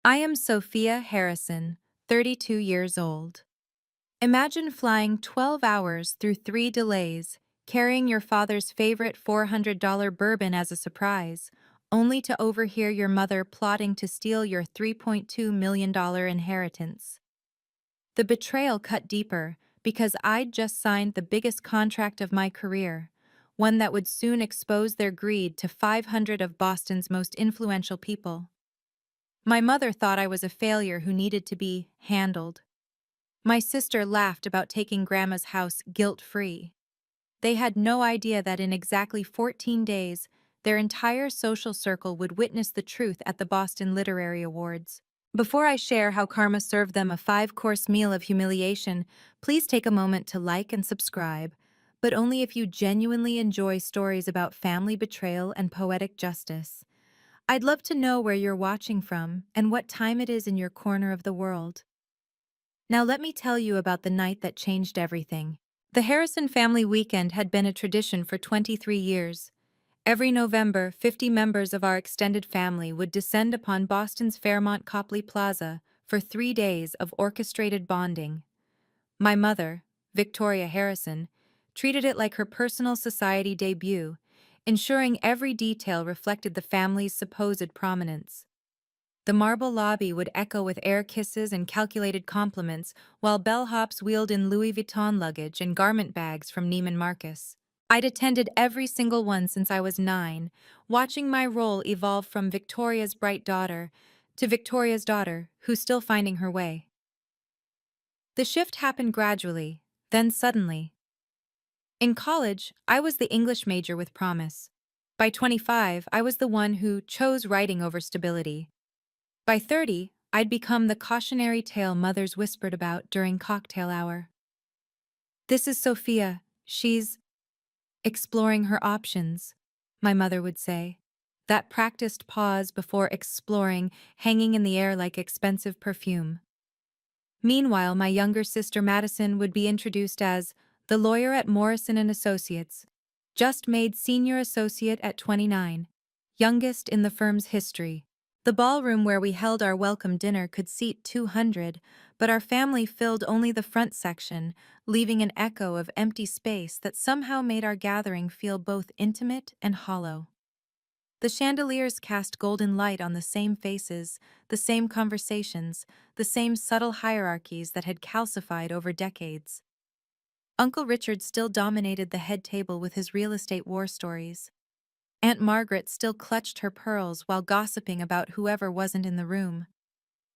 I am Sophia Harrison, 32 years old. Imagine flying 12 hours through 3 delays, carrying your father's favorite $400 bourbon as a surprise, only to overhear your mother plotting to steal your $3.2 million inheritance. The betrayal cut deeper because I'd just signed the biggest contract of my career, one that would soon expose their greed to 500 of Boston's most influential people. My mother thought I was a failure who needed to be handled. My sister laughed about taking Grandma's house guilt-free. They had no idea that in exactly 14 days, their entire social circle would witness the truth at the Boston Literary Awards. Before I share how karma served them a 5-course meal of humiliation, please take a moment to like and subscribe, but only if you genuinely enjoy stories about family betrayal and poetic justice. I'd love to know where you're watching from and what time it is in your corner of the world. Now let me tell you about the night that changed everything. The Harrison family weekend had been a tradition for 23 years. Every November, 50 members of our extended family would descend upon Boston's Fairmont Copley Plaza for 3 days of orchestrated bonding. My mother, Victoria Harrison, treated it like her personal society debut, ensuring every detail reflected the family's supposed prominence. The marble lobby would echo with air kisses and calculated compliments, while bellhops wheeled in Louis Vuitton luggage and garment bags from Neiman Marcus. I'd attended every single one since I was 9, watching my role evolve from Victoria's bright daughter to Victoria's daughter, who's still finding her way. The shift happened gradually, then suddenly. In college, I was the English major with promise. By 25, I was the one who chose writing over stability. By 30, I'd become the cautionary tale mothers whispered about during cocktail hour. "This is Sophia. She's exploring her options," my mother would say. That practiced pause before exploring hanging in the air like expensive perfume. Meanwhile, my younger sister Madison would be introduced as the lawyer at Morrison and Associates, just made senior associate at 29, youngest in the firm's history. The ballroom where we held our welcome dinner could seat 200, but our family filled only the front section, leaving an echo of empty space that somehow made our gathering feel both intimate and hollow. The chandeliers cast golden light on the same faces, the same conversations, the same subtle hierarchies that had calcified over decades. Uncle Richard still dominated the head table with his real estate war stories. Aunt Margaret still clutched her pearls while gossiping about whoever wasn't in the room.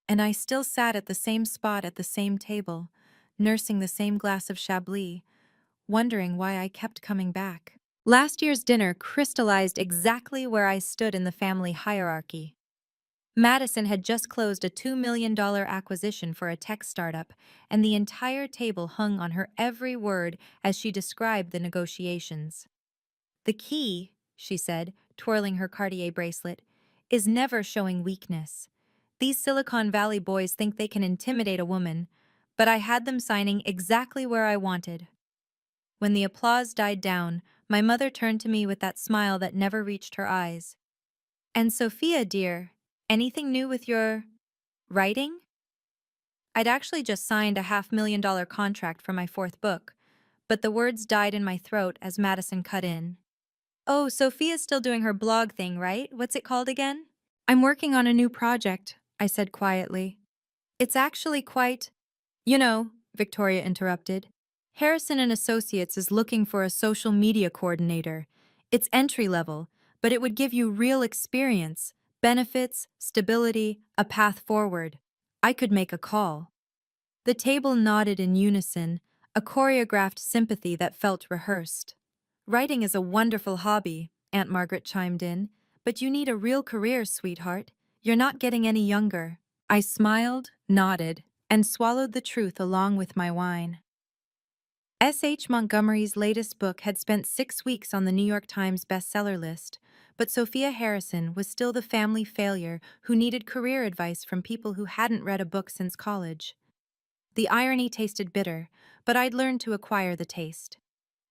And I still sat at the same spot at the same table, nursing the same glass of Chablis, wondering why I kept coming back. Last year's dinner crystallized exactly where I stood in the family hierarchy. Madison had just closed a $2 million acquisition for a tech startup, and the entire table hung on her every word as she described the negotiations. "The key," she said, twirling her Cartier bracelet, "is never showing weakness. These Silicon Valley boys think they can intimidate a woman, but I had them signing exactly where I wanted." When the applause died down, my mother turned to me with that smile that never reached her eyes. "And Sophia, dear, anything new with your writing?" I'd actually just signed a $500,000 contract for my 4th book, but the words died in my throat as Madison cut in. "Oh, Sophia's still doing her blog thing, right? What's it called again?" "I'm working on a new project," I said quietly. "It's actually quite—" "You know," Victoria interrupted, "Harrison and Associates is looking for a social media coordinator. It's entry level, but it would give you real experience, benefits, stability, a path forward. I could make a call." The table nodded in unison, a choreographed sympathy that felt rehearsed. "Writing is a wonderful hobby," Aunt Margaret chimed in, "but you need a real career, sweetheart. You're not getting any younger." I smiled, nodded, and swallowed the truth along with my wine. S.H. Montgomery's latest book had spent 6 weeks on the New York Times bestseller list, but Sophia Harrison was still the family failure who needed career advice from people who hadn't read a book since college. The irony tasted bitter, but I'd learned to acquire the taste.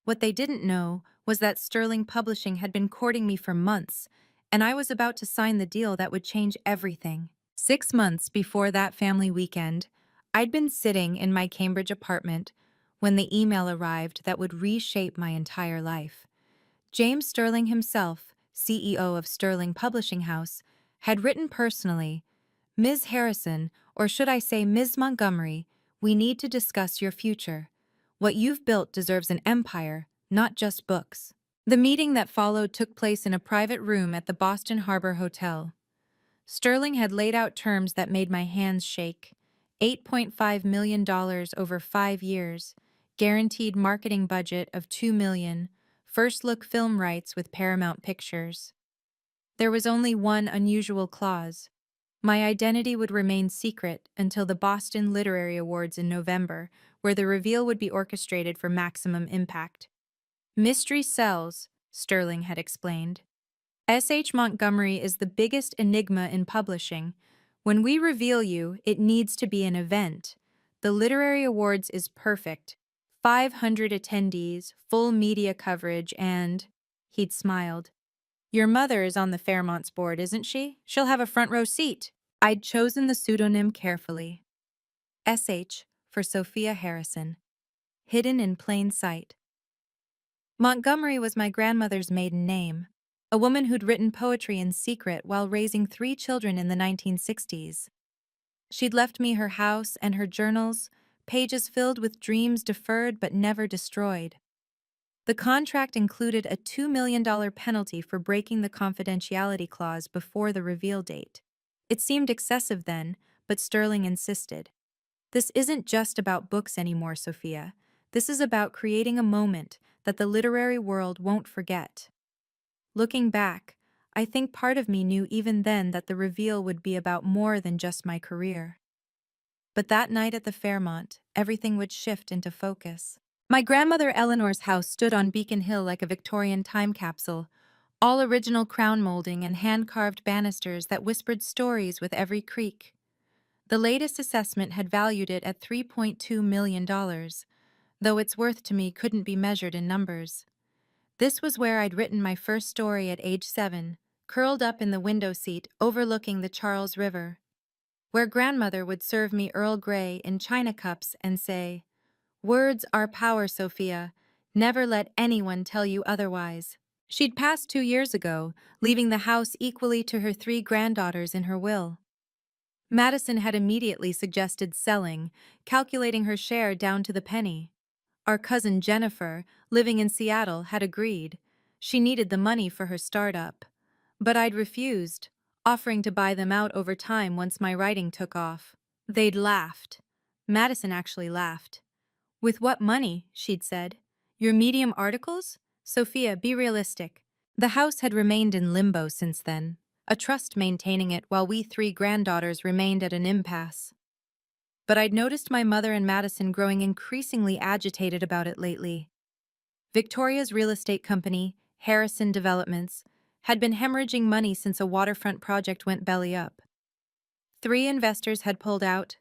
What they didn't know was that Sterling Publishing had been courting me for months, and I was about to sign the deal that would change everything. 6 months before that family weekend, I'd been sitting in my Cambridge apartment when the email arrived that would reshape my entire life. James Sterling himself, CEO of Sterling Publishing House, had written personally, "Ms. Harrison, or should I say Ms. Montgomery, we need to discuss your future. What you've built deserves an empire, not just books." The meeting that followed took place in a private room at the Boston Harbor Hotel. Sterling had laid out terms that made my hands shake. $8.5 million over 5 years, guaranteed marketing budget of $2 million, first look film rights with Paramount Pictures. There was only one unusual clause. My identity would remain secret until the Boston Literary Awards in November, where the reveal would be orchestrated for maximum impact. "Mystery sells," Sterling had explained. S.H. Montgomery is the biggest enigma in publishing. When we reveal you, it needs to be an event. The Literary Awards is perfect. 500 attendees, full media coverage, and— he'd smiled. "Your mother is on the Fairmont's board, isn't she? She'll have a front row seat." I'd chosen the pseudonym carefully. S.H. for Sophia Harrison. Hidden in plain sight. Montgomery was my grandmother's maiden name, a woman who'd written poetry in secret while raising 3 children in the 1960s. She'd left me her house and her journals, pages filled with dreams deferred but never destroyed. The contract included a $2 million penalty for breaking the confidentiality clause before the reveal date. It seemed excessive then, but Sterling insisted. "This isn't just about books anymore, Sophia. This is about creating a moment that the literary world won't forget." Looking back, I think part of me knew even then that the reveal would be about more than just my career. But that night at the Fairmont, everything would shift into focus. My grandmother Eleanor's house stood on Beacon Hill like a Victorian time capsule, all original crown molding and hand-carved banisters that whispered stories with every creak. The latest assessment had valued it at $3.2 million, though its worth to me couldn't be measured in numbers. This was where I'd written my first story at age 7, curled up in the window seat overlooking the Charles River, where grandmother would serve me Earl Grey in china cups and say, "Words are power, Sophia. Never let anyone tell you otherwise." She'd passed 2 years ago, leaving the house equally to her 3 granddaughters in her will. Madison had immediately suggested selling, calculating her share down to the penny. Our cousin Jennifer, living in Seattle, had agreed. She needed the money for her startup. But I'd refused, offering to buy them out over time once my writing took off. They'd laughed. Madison actually laughed. "With what money?" she'd said. "Your Medium articles? Sophia, be realistic." The house had remained in limbo since then, a trust maintaining it while we 3 granddaughters remained at an impasse. But I'd noticed my mother and Madison growing increasingly agitated about it lately. Victoria's real estate company, Harrison Developments, had been hemorrhaging money since a waterfront project went belly up. 3 investors had pulled out,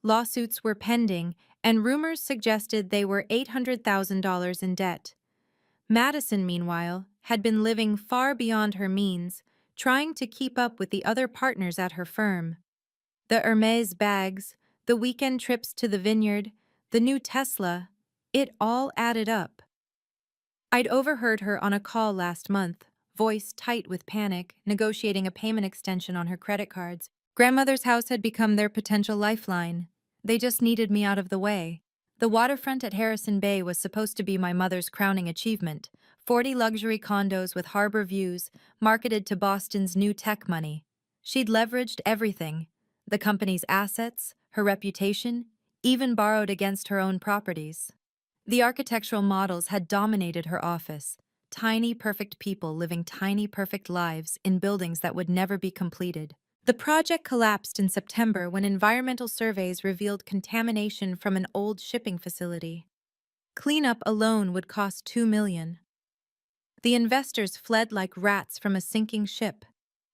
lawsuits were pending, and rumors suggested they were $800,000 in debt. Madison, meanwhile, had been living far beyond her means, trying to keep up with the other partners at her firm. The Hermès bags, the weekend trips to the vineyard, the new Tesla, it all added up. I'd overheard her on a call last month, voice tight with panic, negotiating a payment extension on her credit cards. Grandmother's house had become their potential lifeline. They just needed me out of the way. The waterfront at Harrison Bay was supposed to be my mother's crowning achievement. 40 luxury condos with harbor views, marketed to Boston's new tech money. She'd leveraged everything: the company's assets, her reputation, even borrowed against her own properties. The architectural models had dominated her office, tiny perfect people living tiny perfect lives in buildings that would never be completed. The project collapsed in September when environmental surveys revealed contamination from an old shipping facility. Cleanup alone would cost $2 million. The investors fled like rats from a sinking ship,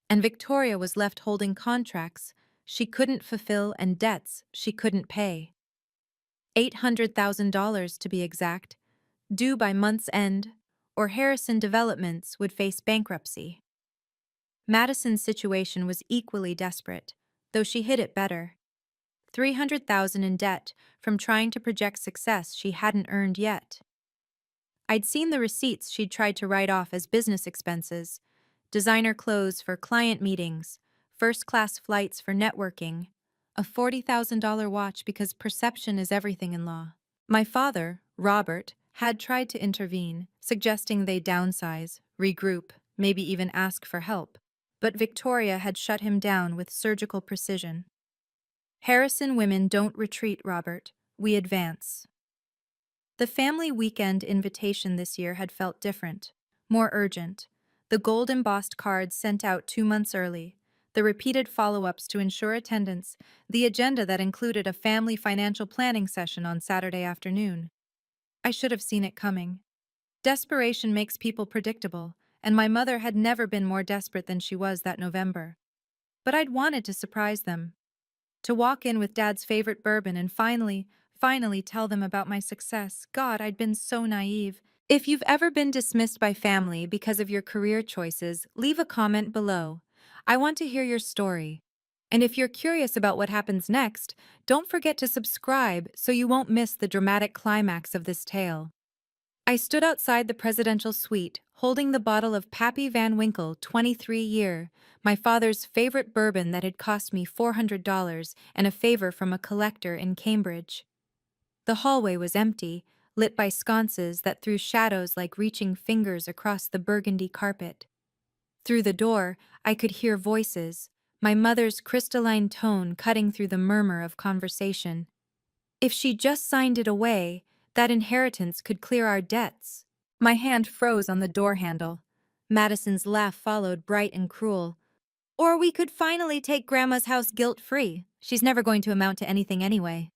and Victoria was left holding contracts she couldn't fulfill and debts she couldn't pay. $800,000 to be exact, due by month's end, or Harrison Developments would face bankruptcy. Madison's situation was equally desperate. though she hid it better. 300,000 in debt from trying to project success she hadn't earned yet. I'd seen the receipts she'd tried to write off as business expenses: designer clothes for client meetings, first-class flights for networking, a $40,000 watch because perception is everything in law. My father, Robert, had tried to intervene, suggesting they downsize, regroup, maybe even ask for help. But Victoria had shut him down with surgical precision. Harrison women don't retreat, Robert. We advance. The family weekend invitation this year had felt different, more urgent. The gold embossed cards sent out 2 months early, the repeated follow-ups to ensure attendance, the agenda that included a family financial planning session on Saturday afternoon. I should have seen it coming. Desperation makes people predictable, and my mother had never been more desperate than she was that November. But I'd wanted to surprise them. To walk in with Dad's favorite bourbon and finally tell them about my success. God, I'd been so naive. If you've ever been dismissed by family because of your career choices, leave a comment below. I want to hear your story. And if you're curious about what happens next, don't forget to subscribe so you won't miss the dramatic climax of this tale. I stood outside the presidential suite, holding the bottle of Pappy Van Winkle 23 year, my father's favorite bourbon that had cost me $400 and a favor from a collector in Cambridge. The hallway was empty, lit by sconces that threw shadows like reaching fingers across the burgundy carpet. Through the door, I could hear voices, my mother's crystalline tone cutting through the murmur of conversation. If she just signed it away, that inheritance could clear our debts. My hand froze on the door handle. Madison's laugh followed, bright and cruel. Or we could finally take Grandma's house guilt-free. She's never going to amount to anything anyway.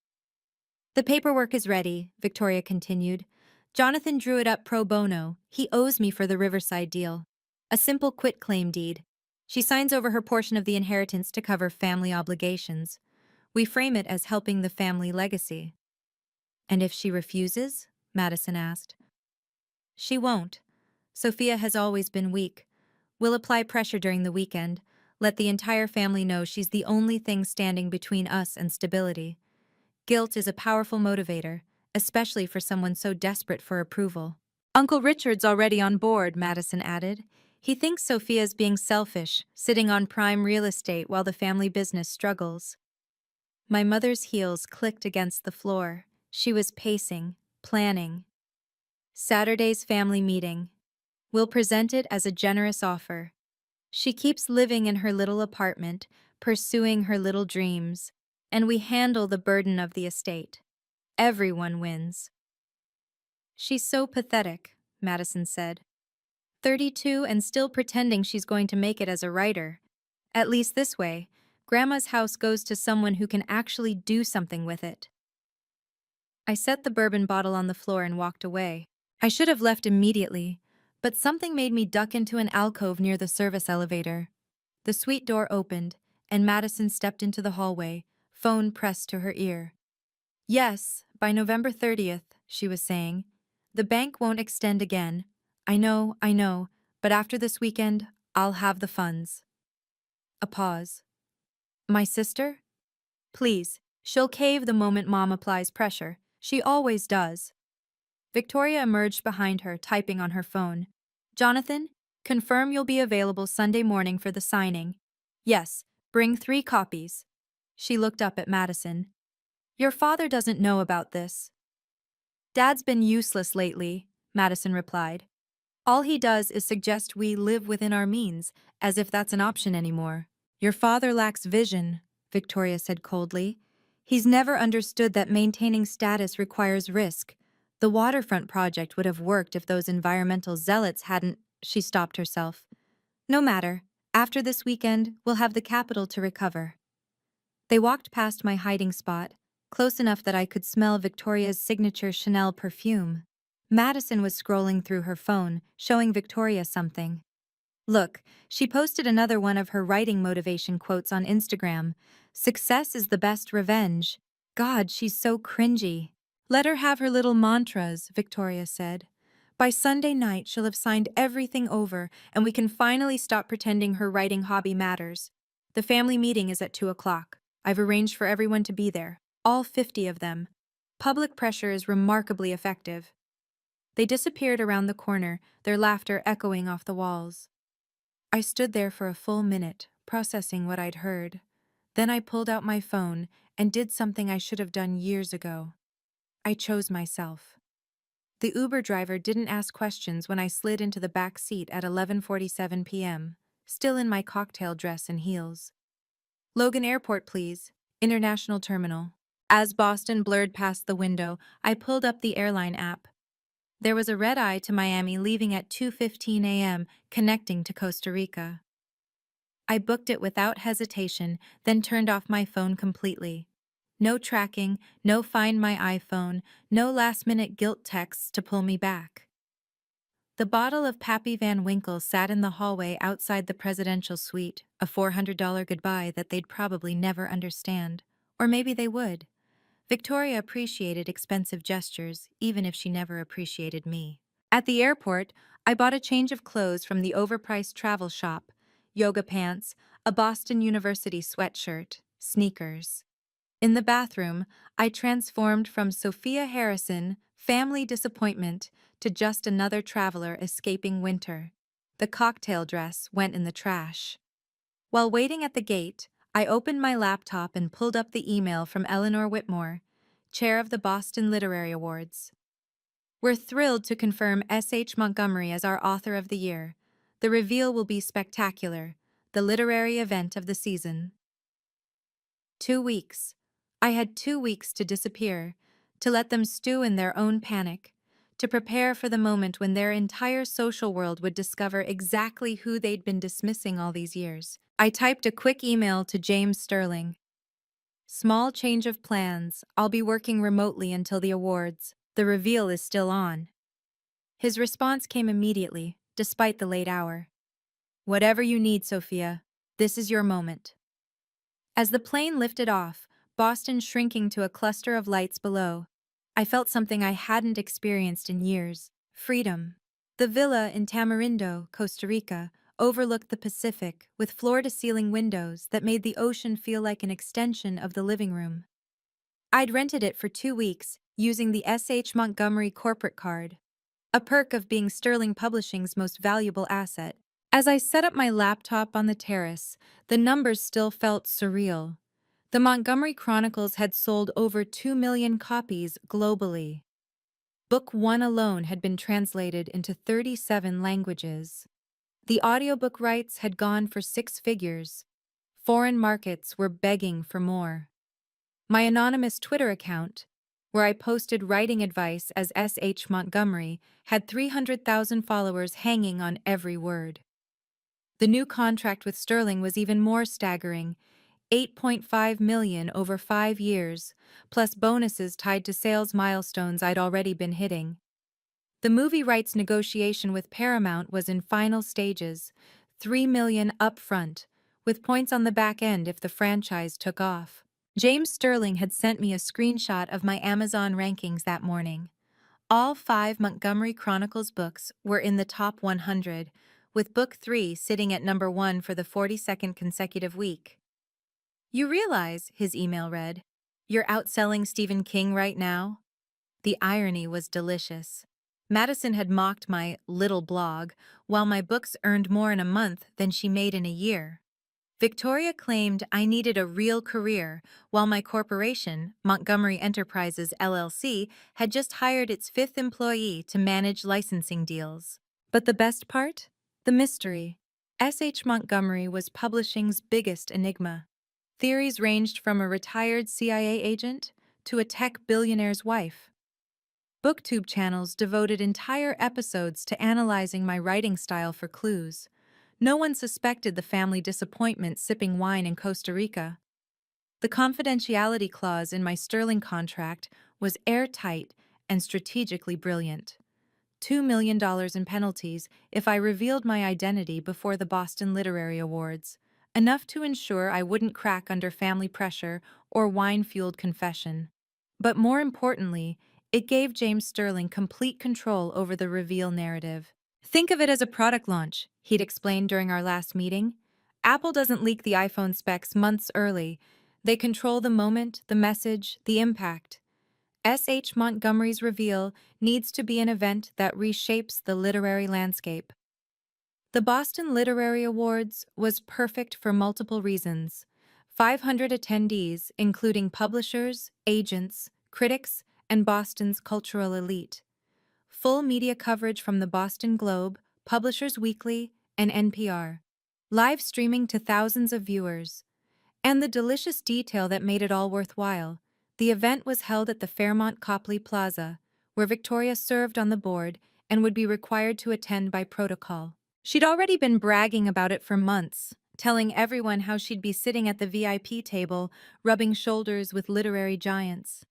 The paperwork is ready, Victoria continued. Jonathan drew it up pro bono. He owes me for the Riverside deal. A simple quitclaim deed. She signs over her portion of the inheritance to cover family obligations. We frame it as helping the family legacy. And if she refuses? Madison asked. She won't. Sophia has always been weak. We'll apply pressure during the weekend, let the entire family know she's the only thing standing between us and stability. Guilt is a powerful motivator, especially for someone so desperate for approval. Uncle Richard's already on board, Madison added. He thinks Sophia's being selfish, sitting on prime real estate while the family business struggles. My mother's heels clicked against the floor. She was pacing, planning. Saturday's family meeting. We'll present it as a generous offer. She keeps living in her little apartment, pursuing her little dreams, and we handle the burden of the estate. Everyone wins. She's so pathetic, Madison said. 32 and still pretending she's going to make it as a writer. At least this way, Grandma's house goes to someone who can actually do something with it. I set the bourbon bottle on the floor and walked away. I should have left immediately, but something made me duck into an alcove near the service elevator. The suite door opened, and Madison stepped into the hallway, phone pressed to her ear. Yes, by November 30th, she was saying. The bank won't extend again. I know, but after this weekend, I'll have the funds. A pause. My sister? Please, she'll cave the moment Mom applies pressure. She always does. Victoria emerged behind her, typing on her phone. Jonathan, confirm you'll be available Sunday morning for the signing. Yes, bring 3 copies. She looked up at Madison. Your father doesn't know about this. Dad's been useless lately, Madison replied. All he does is suggest we live within our means, as if that's an option anymore. Your father lacks vision, Victoria said coldly. He's never understood that maintaining status requires risk. The waterfront project would have worked if those environmental zealots hadn't. She stopped herself. No matter. After this weekend, we'll have the capital to recover. They walked past my hiding spot, close enough that I could smell Victoria's signature Chanel perfume. Madison was scrolling through her phone, showing Victoria something. Look, she posted another one of her writing motivation quotes on Instagram. Success is the best revenge. God, she's so cringy. Let her have her little mantras, Victoria said. By Sunday night, she'll have signed everything over, and we can finally stop pretending her writing hobby matters. The family meeting is at 2 o'clock. I've arranged for everyone to be there, all 50 of them. Public pressure is remarkably effective. They disappeared around the corner, their laughter echoing off the walls. I stood there for a full minute, processing what I'd heard. Then I pulled out my phone and did something I should have done years ago. I chose myself. The Uber driver didn't ask questions when I slid into the back seat at 11:47 p.m., still in my cocktail dress and heels. Logan Airport, please. International Terminal. As Boston blurred past the window, I pulled up the airline app. There was a red-eye to Miami leaving at 2:15 a.m., connecting to Costa Rica. I booked it without hesitation, then turned off my phone completely. No tracking, no Find My iPhone, no last-minute guilt texts to pull me back. The bottle of Pappy Van Winkle sat in the hallway outside the presidential suite, a $400 goodbye that they'd probably never understand. Or maybe they would. Victoria appreciated expensive gestures, even if she never appreciated me. At the airport, I bought a change of clothes from the overpriced travel shop: yoga pants, a Boston University sweatshirt, sneakers. In the bathroom, I transformed from Sophia Harrison, family disappointment, to just another traveler escaping winter. The cocktail dress went in the trash. While waiting at the gate, I opened my laptop and pulled up the email from Eleanor Whitmore, chair of the Boston Literary Awards. We're thrilled to confirm S.H. Montgomery as our author of the year. The reveal will be spectacular, the literary event of the season. 2 weeks. I had 2 weeks to disappear, to let them stew in their own panic, to prepare for the moment when their entire social world would discover exactly who they'd been dismissing all these years. I typed a quick email to James Sterling. Small change of plans. I'll be working remotely until the awards. The reveal is still on. His response came immediately, despite the late hour. Whatever you need, Sophia. This is your moment. As the plane lifted off, Boston shrinking to a cluster of lights below, I felt something I hadn't experienced in years: freedom. The villa in Tamarindo, Costa Rica, overlooked the Pacific with floor-to-ceiling windows that made the ocean feel like an extension of the living room. I'd rented it for 2 weeks, using the S.H. Montgomery corporate card, a perk of being Sterling Publishing's most valuable asset. As I set up my laptop on the terrace, the numbers still felt surreal. The Montgomery Chronicles had sold over 2 million copies globally. Book 1 alone had been translated into 37 languages. The audiobook rights had gone for 6 figures. Foreign markets were begging for more. My anonymous Twitter account, where I posted writing advice as S.H. Montgomery, had 300,000 followers hanging on every word. The new contract with Sterling was even more staggering: 8.5 million over 5 years, plus bonuses tied to sales milestones I'd already been hitting. The movie rights negotiation with Paramount was in final stages: 3 million upfront, with points on the back end if the franchise took off. James Sterling had sent me a screenshot of my Amazon rankings that morning. All 5 Montgomery Chronicles books were in the top 100, with Book 3 sitting at number 1 for the 42nd consecutive week. You realize, his email read, you're outselling Stephen King right now? The irony was delicious. Madison had mocked my little blog, while my books earned more in a month than she made in a year. Victoria claimed I needed a real career, while my corporation, Montgomery Enterprises LLC, had just hired its 5th employee to manage licensing deals. But the best part? The mystery. S.H. Montgomery was publishing's biggest enigma. Theories ranged from a retired CIA agent to a tech billionaire's wife. BookTube channels devoted entire episodes to analyzing my writing style for clues. No one suspected the family disappointment sipping wine in Costa Rica. The confidentiality clause in my Sterling contract was airtight and strategically brilliant: $2 million in penalties if I revealed my identity before the Boston Literary Awards, enough to ensure I wouldn't crack under family pressure or wine-fueled confession. But more importantly, it gave James Sterling complete control over the reveal narrative. Think of it as a product launch, he'd explained during our last meeting. Apple doesn't leak the iPhone specs months early. They control the moment, the message, the impact. S.H. Montgomery's reveal needs to be an event that reshapes the literary landscape. The Boston Literary Awards was perfect for multiple reasons. 500 attendees, including publishers, agents, critics, and Boston's cultural elite. Full media coverage from the Boston Globe, Publishers Weekly, and NPR. Live streaming to thousands of viewers. And the delicious detail that made it all worthwhile. The event was held at the Fairmont Copley Plaza, where Victoria served on the board and would be required to attend by protocol. She'd already been bragging about it for months, telling everyone how she'd be sitting at the VIP table, rubbing shoulders with literary giants.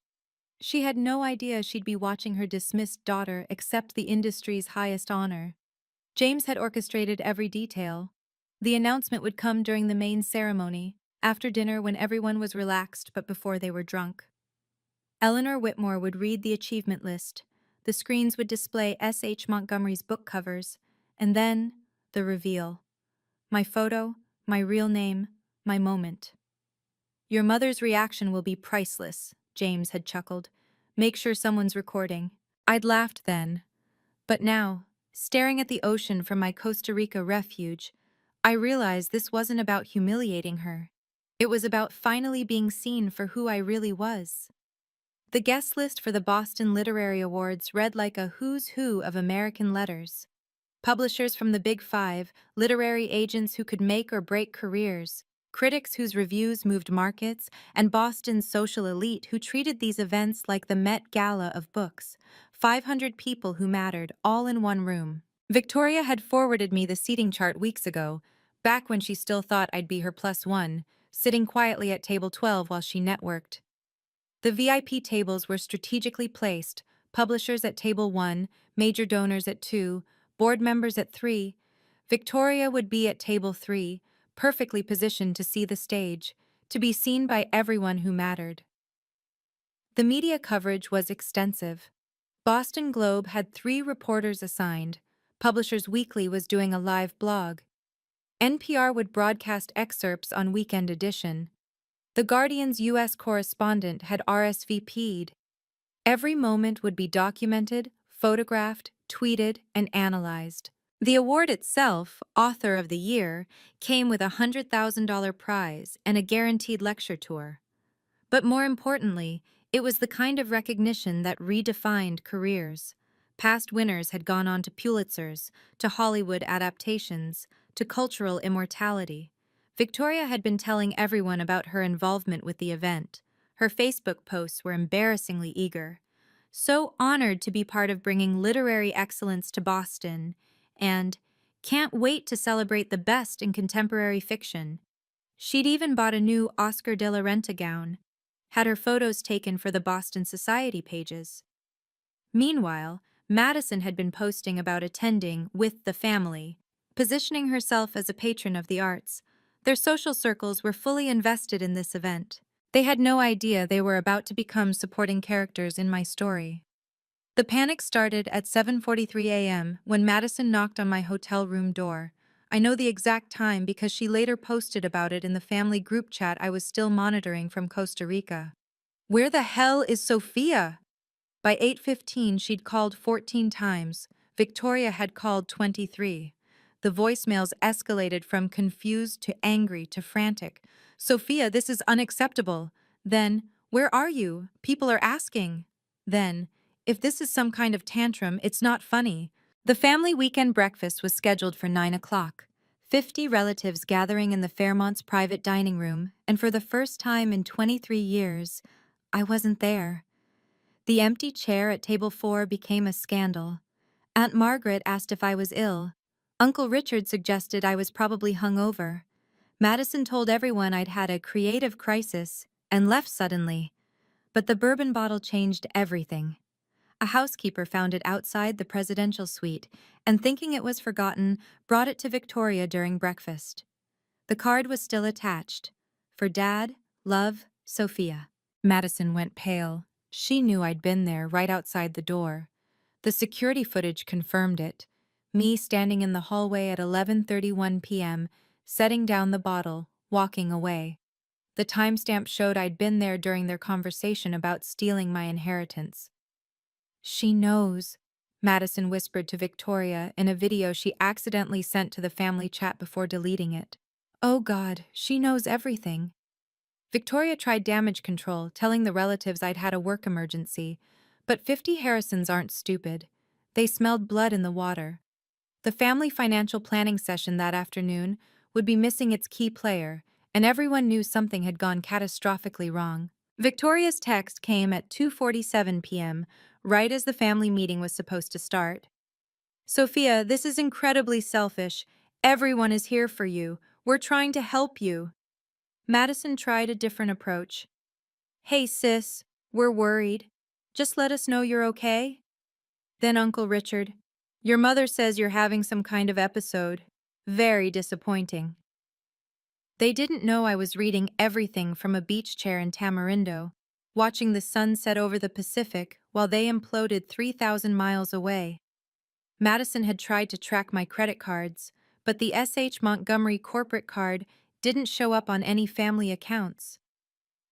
She had no idea she'd be watching her dismissed daughter accept the industry's highest honor. James had orchestrated every detail. The announcement would come during the main ceremony, after dinner when everyone was relaxed but before they were drunk. Eleanor Whitmore would read the achievement list. The screens would display S.H. Montgomery's book covers, and then the reveal. My photo, my real name, my moment. Your mother's reaction will be priceless, James had chuckled. Make sure someone's recording. I'd laughed then. But now, staring at the ocean from my Costa Rica refuge, I realized this wasn't about humiliating her. It was about finally being seen for who I really was. The guest list for the Boston Literary Awards read like a who's who of American letters. Publishers from the Big Five, literary agents who could make or break careers, critics whose reviews moved markets, and Boston's social elite who treated these events like the Met Gala of books. 500 people who mattered, all in one room. Victoria had forwarded me the seating chart weeks ago, back when she still thought I'd be her plus one, sitting quietly at table 12 while she networked. The VIP tables were strategically placed, publishers at table 1, major donors at 2, board members at 3. Victoria would be at table 3, perfectly positioned to see the stage, to be seen by everyone who mattered. The media coverage was extensive. Boston Globe had 3 reporters assigned. Publishers Weekly was doing a live blog. NPR would broadcast excerpts on Weekend Edition. The Guardian's U.S. correspondent had RSVP'd. Every moment would be documented, photographed, tweeted, and analyzed. The award itself, Author of the Year, came with a $100,000 prize and a guaranteed lecture tour. But more importantly, it was the kind of recognition that redefined careers. Past winners had gone on to Pulitzers, to Hollywood adaptations, to cultural immortality. Victoria had been telling everyone about her involvement with the event. Her Facebook posts were embarrassingly eager. So honored to be part of bringing literary excellence to Boston, and can't wait to celebrate the best in contemporary fiction. She'd even bought a new Oscar de la Renta gown, had her photos taken for the Boston Society pages. Meanwhile, Madison had been posting about attending with the family, positioning herself as a patron of the arts. Their social circles were fully invested in this event. They had no idea they were about to become supporting characters in my story. The panic started at 7:43 a.m. when Madison knocked on my hotel room door. I know the exact time because she later posted about it in the family group chat I was still monitoring from Costa Rica. Where the hell is Sophia? By 8:15, she'd called 14 times. Victoria had called 23. The voicemails escalated from confused to angry to frantic. Sophia, this is unacceptable. Then, where are you? People are asking. Then, if this is some kind of tantrum, it's not funny. The family weekend breakfast was scheduled for 9 o'clock. 50 relatives gathering in the Fairmont's private dining room, and for the first time in 23 years, I wasn't there. The empty chair at table 4 became a scandal. Aunt Margaret asked if I was ill. Uncle Richard suggested I was probably hungover. Madison told everyone I'd had a creative crisis and left suddenly. But the bourbon bottle changed everything. A housekeeper found it outside the presidential suite and, thinking it was forgotten, brought it to Victoria during breakfast. The card was still attached. For Dad, love, Sophia. Madison went pale. She knew I'd been there right outside the door. The security footage confirmed it. Me standing in the hallway at 11:31 p.m., setting down the bottle, walking away. The timestamp showed I'd been there during their conversation about stealing my inheritance. She knows, Madison whispered to Victoria in a video she accidentally sent to the family chat before deleting it. Oh God, she knows everything. Victoria tried damage control, telling the relatives I'd had a work emergency, but 50 Harrisons aren't stupid. They smelled blood in the water. The family financial planning session that afternoon would be missing its key player, and everyone knew something had gone catastrophically wrong. Victoria's text came at 2:47 p.m., right as the family meeting was supposed to start. Sophia, this is incredibly selfish. Everyone is here for you. We're trying to help you. Madison tried a different approach. Hey, sis, we're worried. Just let us know you're okay. Then Uncle Richard, your mother says you're having some kind of episode. Very disappointing. They didn't know I was reading everything from a beach chair in Tamarindo, watching the sun set over the Pacific while they imploded 3,000 miles away. Madison had tried to track my credit cards, but the S.H. Montgomery corporate card didn't show up on any family accounts.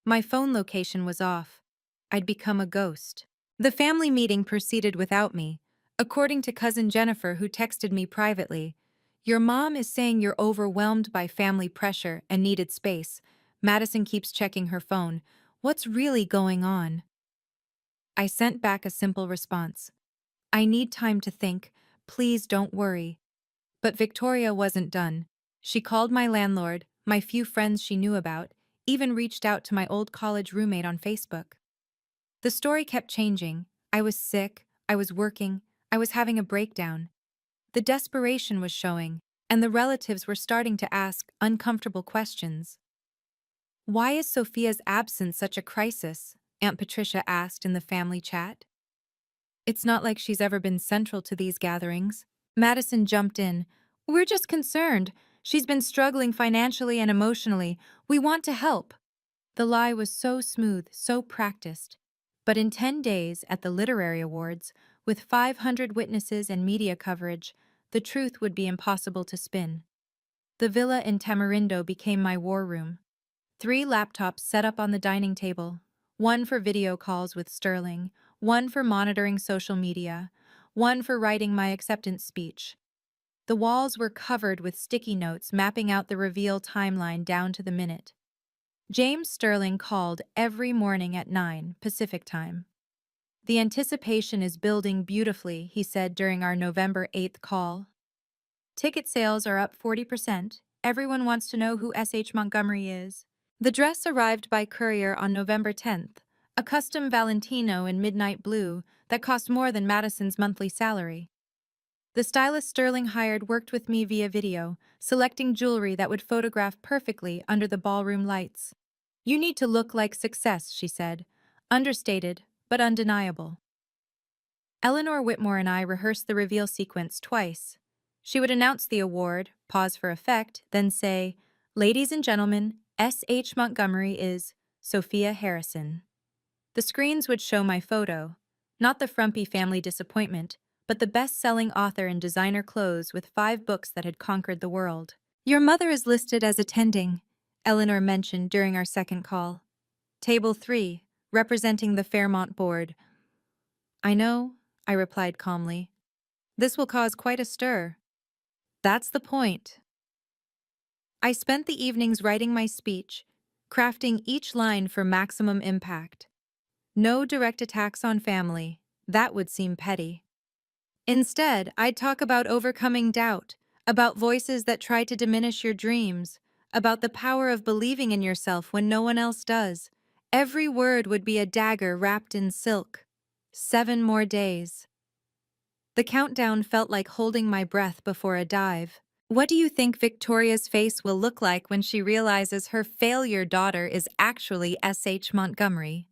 My phone location was off. I'd become a ghost. The family meeting proceeded without me, according to cousin Jennifer, who texted me privately. Your mom is saying you're overwhelmed by family pressure and needed space. Madison keeps checking her phone. What's really going on? I sent back a simple response. I need time to think. Please don't worry. But Victoria wasn't done. She called my landlord, my few friends she knew about, even reached out to my old college roommate on Facebook. The story kept changing. I was sick, I was working, I was having a breakdown. The desperation was showing, and the relatives were starting to ask uncomfortable questions. Why is Sophia's absence such a crisis? Aunt Patricia asked in the family chat. It's not like she's ever been central to these gatherings. Madison jumped in. We're just concerned. She's been struggling financially and emotionally. We want to help. The lie was so smooth, so practiced. But in 10 days at the Literary Awards, with 500 witnesses and media coverage, the truth would be impossible to spin. The villa in Tamarindo became my war room. 3 laptops set up on the dining table, one for video calls with Sterling, one for monitoring social media, one for writing my acceptance speech. The walls were covered with sticky notes mapping out the reveal timeline down to the minute. James Sterling called every morning at 9 Pacific time. The anticipation is building beautifully, he said during our November 8th call. Ticket sales are up 40%. Everyone wants to know who S.H. Montgomery is. The dress arrived by courier on November 10th, a custom Valentino in midnight blue that cost more than Madison's monthly salary. The stylist Sterling hired worked with me via video, selecting jewelry that would photograph perfectly under the ballroom lights. You need to look like success, she said, understated but undeniable. Eleanor Whitmore and I rehearsed the reveal sequence twice. She would announce the award, pause for effect, then say, Ladies and gentlemen, S.H. Montgomery is Sophia Harrison. The screens would show my photo, not the frumpy family disappointment, but the best-selling author in designer clothes with 5 books that had conquered the world. Your mother is listed as attending, Eleanor mentioned during our second call. Table 3, representing the Fairmont board. I know, I replied calmly. This will cause quite a stir. That's the point. I spent the evenings writing my speech, crafting each line for maximum impact. No direct attacks on family. That would seem petty. Instead, I'd talk about overcoming doubt, about voices that try to diminish your dreams, about the power of believing in yourself when no one else does. Every word would be a dagger wrapped in silk. 7 more days. The countdown felt like holding my breath before a dive. What do you think Victoria's face will look like when she realizes her failure daughter is actually S.H. Montgomery?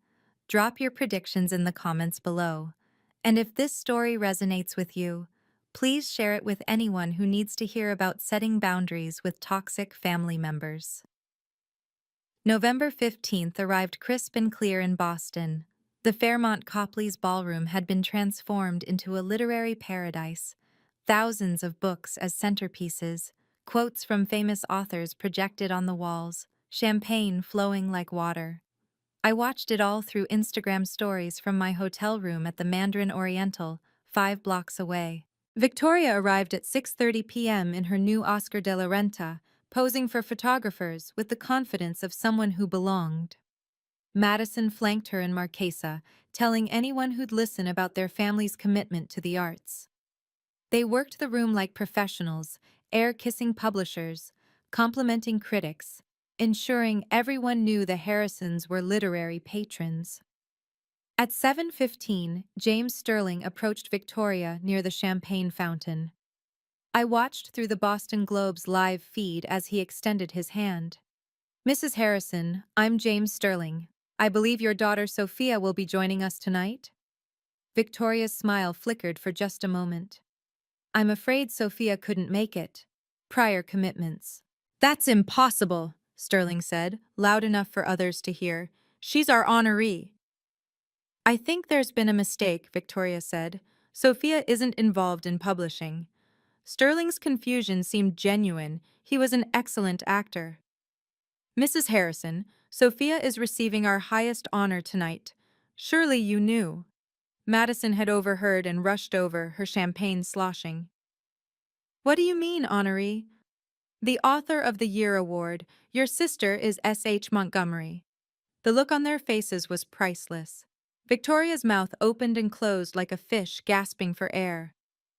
Drop your predictions in the comments below. And if this story resonates with you, please share it with anyone who needs to hear about setting boundaries with toxic family members. November 15th arrived crisp and clear in Boston. The Fairmont Copley's ballroom had been transformed into a literary paradise. Thousands of books as centerpieces, Quotes from famous authors projected on the walls, champagne flowing like water. I watched it all through Instagram stories from my hotel room at the Mandarin Oriental, 5 blocks away. Victoria arrived at 6:30 p.m. in her new Oscar de la Renta, posing for photographers with the confidence of someone who belonged. Madison flanked her in Marquesa, telling anyone who'd listen about their family's commitment to the arts. They worked the room like professionals, air-kissing publishers, complimenting critics, ensuring everyone knew the Harrisons were literary patrons. At 7:15, James Sterling approached Victoria near the champagne fountain. I watched through the Boston Globe's live feed as he extended his hand. "Mrs. Harrison, I'm James Sterling. I believe your daughter Sophia will be joining us tonight?" Victoria's smile flickered for just a moment. "I'm afraid Sophia couldn't make it. Prior commitments." "That's impossible," Sterling said, loud enough for others to hear. "She's our honoree." "I think there's been a mistake," Victoria said. "Sophia isn't involved in publishing." Sterling's confusion seemed genuine. He was an excellent actor. "Mrs. Harrison, Sophia is receiving our highest honor tonight. Surely you knew." Madison had overheard and rushed over, her champagne sloshing. "What do you mean, honoree?" "The Author of the Year award. Your sister is S.H. Montgomery." The look on their faces was priceless. Victoria's mouth opened and closed like a fish gasping for air.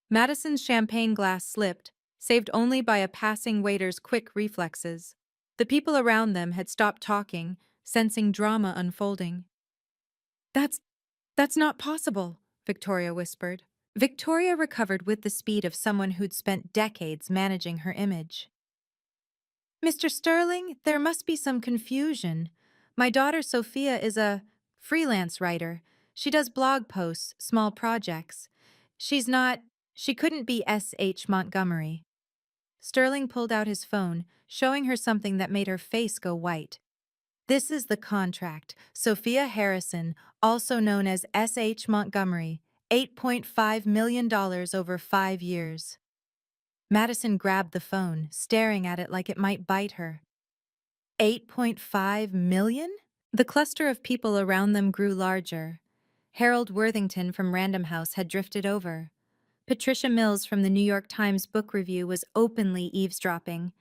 Madison's champagne glass slipped, saved only by a passing waiter's quick reflexes. The people around them had stopped talking, sensing drama unfolding. That's not possible," Victoria whispered. Victoria recovered with the speed of someone who'd spent decades managing her image. "Mr. Sterling, there must be some confusion. My daughter Sophia is a freelance writer. She does blog posts, small projects. She couldn't be S.H. Montgomery." Sterling pulled out his phone, showing her something that made her face go white. "This is the contract. Sophia Harrison, also known as S.H. Montgomery, $8.5 million over 5 years. Madison grabbed the phone, staring at it like it might bite her. 8.5 million? The cluster of people around them grew larger. Harold Worthington from Random House had drifted over. Patricia Mills from the New York Times Book Review was openly eavesdropping.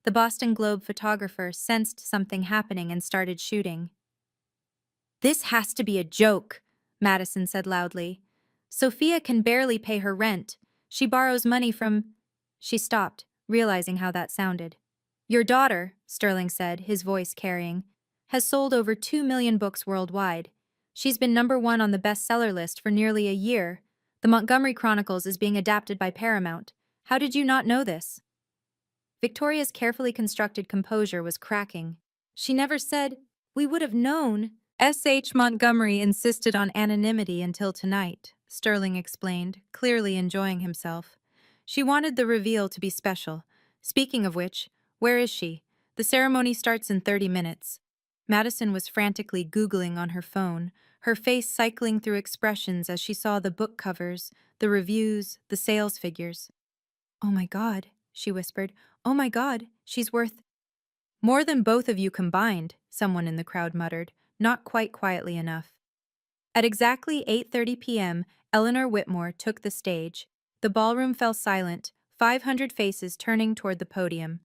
The Boston Globe photographer sensed something happening and started shooting. "This has to be a joke," Madison said loudly. "Sophia can barely pay her rent. She borrows money from—" She stopped, realizing how that sounded. "Your daughter," Sterling said, his voice carrying, "has sold over 2 million books worldwide. She's been #1 on the bestseller list for nearly a year. The Montgomery Chronicles is being adapted by Paramount. How did you not know this?" Victoria's carefully constructed composure was cracking. "She never said, 'We would have known.'" S.H. Montgomery insisted on anonymity until tonight, Sterling explained, clearly enjoying himself. "She wanted the reveal to be special. Speaking of which, where is she? The ceremony starts in 30 minutes. Madison was frantically Googling on her phone, her face cycling through expressions as she saw the book covers, the reviews, the sales figures. "Oh my God," she whispered. "Oh my God, she's worth—" "More than both of you combined," someone in the crowd muttered, not quite quietly enough. At exactly 8:30 p.m., Eleanor Whitmore took the stage. The ballroom fell silent, 500 faces turning toward the podium.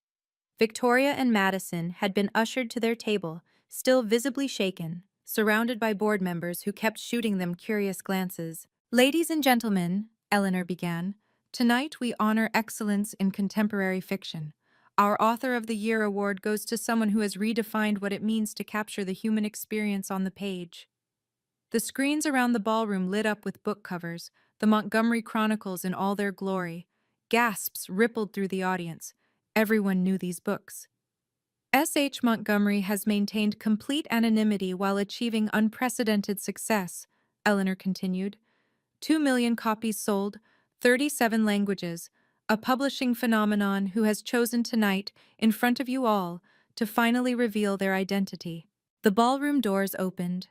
Victoria and Madison had been ushered to their table, still visibly shaken, surrounded by board members who kept shooting them curious glances. "Ladies and gentlemen," Eleanor began, "tonight we honor excellence in contemporary fiction. Our Author of the Year award goes to someone who has redefined what it means to capture the human experience on the page." The screens around the ballroom lit up with book covers, the Montgomery Chronicles in all their glory. Gasps rippled through the audience. Everyone knew these books. S.H. Montgomery has maintained complete anonymity while achieving unprecedented success, Eleanor continued. 2 million copies sold, 37 languages, a publishing phenomenon who has chosen tonight, in front of you all, to finally reveal their identity. The ballroom doors opened.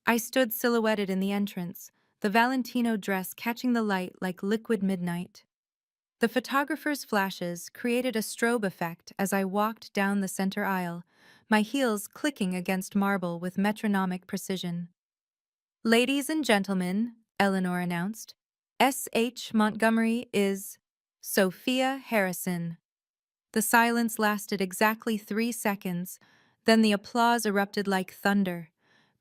I stood silhouetted in the entrance, the Valentino dress catching the light like liquid midnight. The photographer's flashes created a strobe effect as I walked down the center aisle, my heels clicking against marble with metronomic precision. "Ladies and gentlemen," Eleanor announced, "S.H. Montgomery is Sophia Harrison." The silence lasted exactly 3 seconds, then the applause erupted like thunder.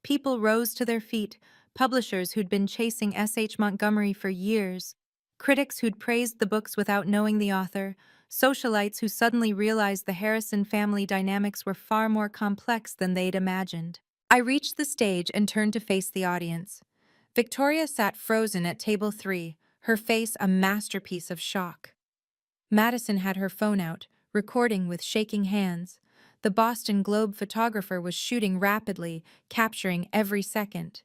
People rose to their feet, publishers who'd been chasing S.H. Montgomery for years, critics who'd praised the books without knowing the author, socialites who suddenly realized the Harrison family dynamics were far more complex than they'd imagined. I reached the stage and turned to face the audience. Victoria sat frozen at table 3, her face a masterpiece of shock. Madison had her phone out, recording with shaking hands. The Boston Globe photographer was shooting rapidly, capturing every second.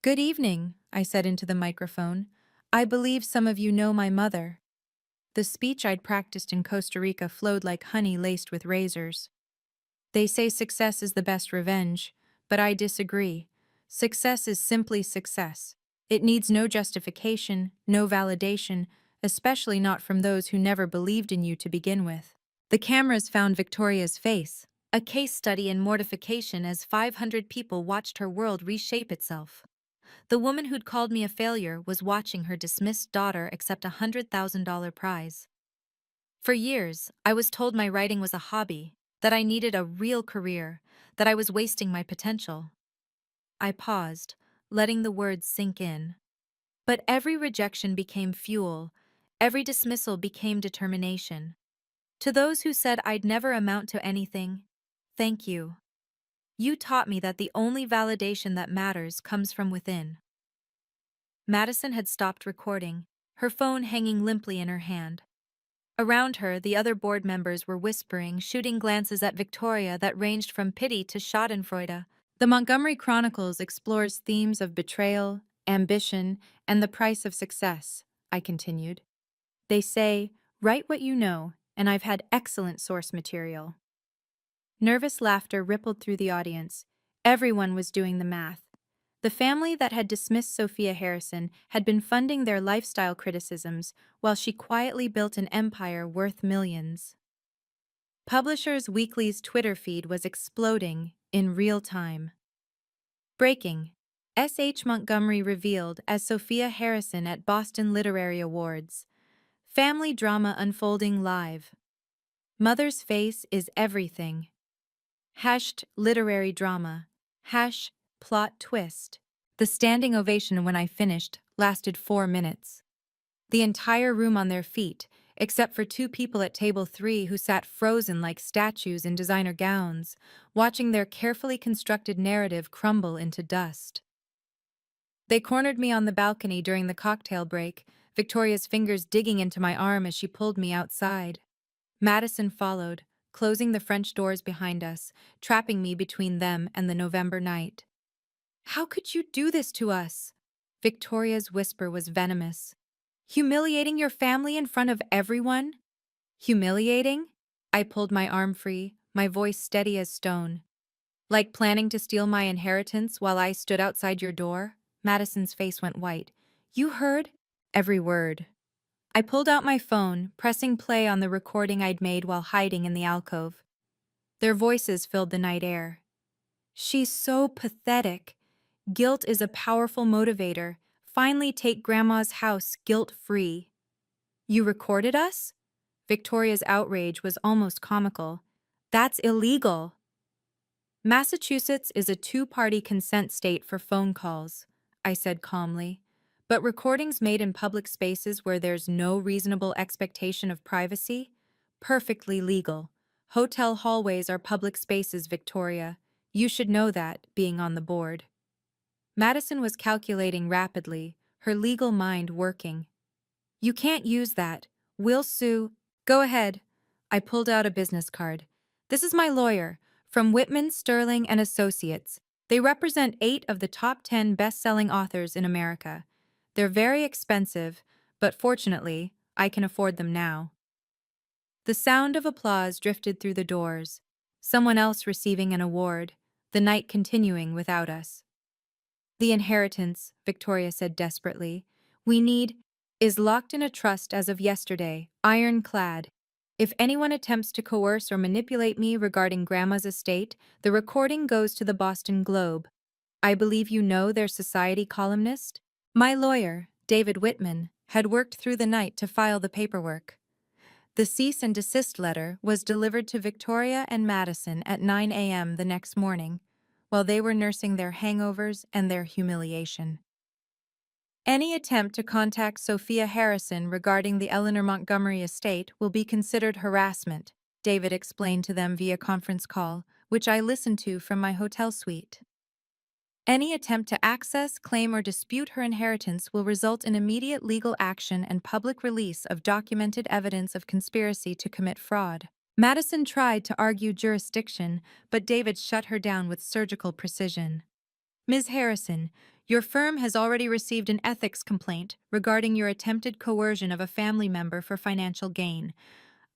"Good evening," I said into the microphone. "I believe some of you know my mother." The speech I'd practiced in Costa Rica flowed like honey laced with razors. "They say success is the best revenge, but I disagree. Success is simply success. It needs no justification, no validation, especially not from those who never believed in you to begin with." The cameras found Victoria's face, a case study in mortification as 500 people watched her world reshape itself. The woman who'd called me a failure was watching her dismissed daughter accept a $100,000 prize. For years, I was told my writing was a hobby, that I needed a real career, that I was wasting my potential. I paused, letting the words sink in. But every rejection became fuel, every dismissal became determination. To those who said I'd never amount to anything, thank you. You taught me that the only validation that matters comes from within. Madison had stopped recording, her phone hanging limply in her hand. Around her, the other board members were whispering, shooting glances at Victoria that ranged from pity to schadenfreude. The Montgomery Chronicles explores themes of betrayal, ambition, and the price of success, I continued. They say, write what you know, and I've had excellent source material. Nervous laughter rippled through the audience. Everyone was doing the math. The family that had dismissed Sophia Harrison had been funding their lifestyle criticisms while she quietly built an empire worth millions. Publishers Weekly's Twitter feed was exploding in real time. Breaking. S.H. Montgomery revealed as Sophia Harrison at Boston Literary Awards. Family drama unfolding live. Mother's face is everything. Hashed literary drama. Hash plot twist. The standing ovation when I finished lasted 4 minutes. The entire room on their feet, except for 2 people at table 3 who sat frozen like statues in designer gowns, watching their carefully constructed narrative crumble into dust. They cornered me on the balcony during the cocktail break, Victoria's fingers digging into my arm as she pulled me outside. Madison followed, closing the French doors behind us, trapping me between them and the November night. "How could you do this to us?" Victoria's whisper was venomous. "Humiliating your family in front of everyone?" "Humiliating?" I pulled my arm free, my voice steady as stone. "Like planning to steal my inheritance while I stood outside your door?" Madison's face went white. "You heard?" "Every word." I pulled out my phone, pressing play on the recording I'd made while hiding in the alcove. Their voices filled the night air. "She's so pathetic. Guilt is a powerful motivator. Finally take Grandma's house guilt-free." "You recorded us?" Victoria's outrage was almost comical. "That's illegal." "Massachusetts is a 2-party consent state for phone calls," I said calmly. "But recordings made in public spaces where there's no reasonable expectation of privacy? Perfectly legal. Hotel hallways are public spaces, Victoria. You should know that, being on the board." Madison was calculating rapidly, her legal mind working. "You can't use that. We'll sue." "Go ahead." I pulled out a business card. "This is my lawyer, from Whitman, Sterling and Associates. They represent 8 of the top 10 best-selling authors in America. They're very expensive, but fortunately, I can afford them now." The sound of applause drifted through the doors. Someone else receiving an award, the night continuing without us. "The inheritance," Victoria said desperately. "We need—" Is locked in a trust as of yesterday, ironclad. If anyone attempts to coerce or manipulate me regarding Grandma's estate, the recording goes to the Boston Globe. I believe you know their society columnist? My lawyer, David Whitman, had worked through the night to file the paperwork. The cease and desist letter was delivered to Victoria and Madison at 9 a.m. the next morning, while they were nursing their hangovers and their humiliation. Any attempt to contact Sophia Harrison regarding the Eleanor Montgomery estate will be considered harassment, David explained to them via conference call, which I listened to from my hotel suite. Any attempt to access, claim, or dispute her inheritance will result in immediate legal action and public release of documented evidence of conspiracy to commit fraud. Madison tried to argue jurisdiction, but David shut her down with surgical precision. Ms. Harrison, your firm has already received an ethics complaint regarding your attempted coercion of a family member for financial gain.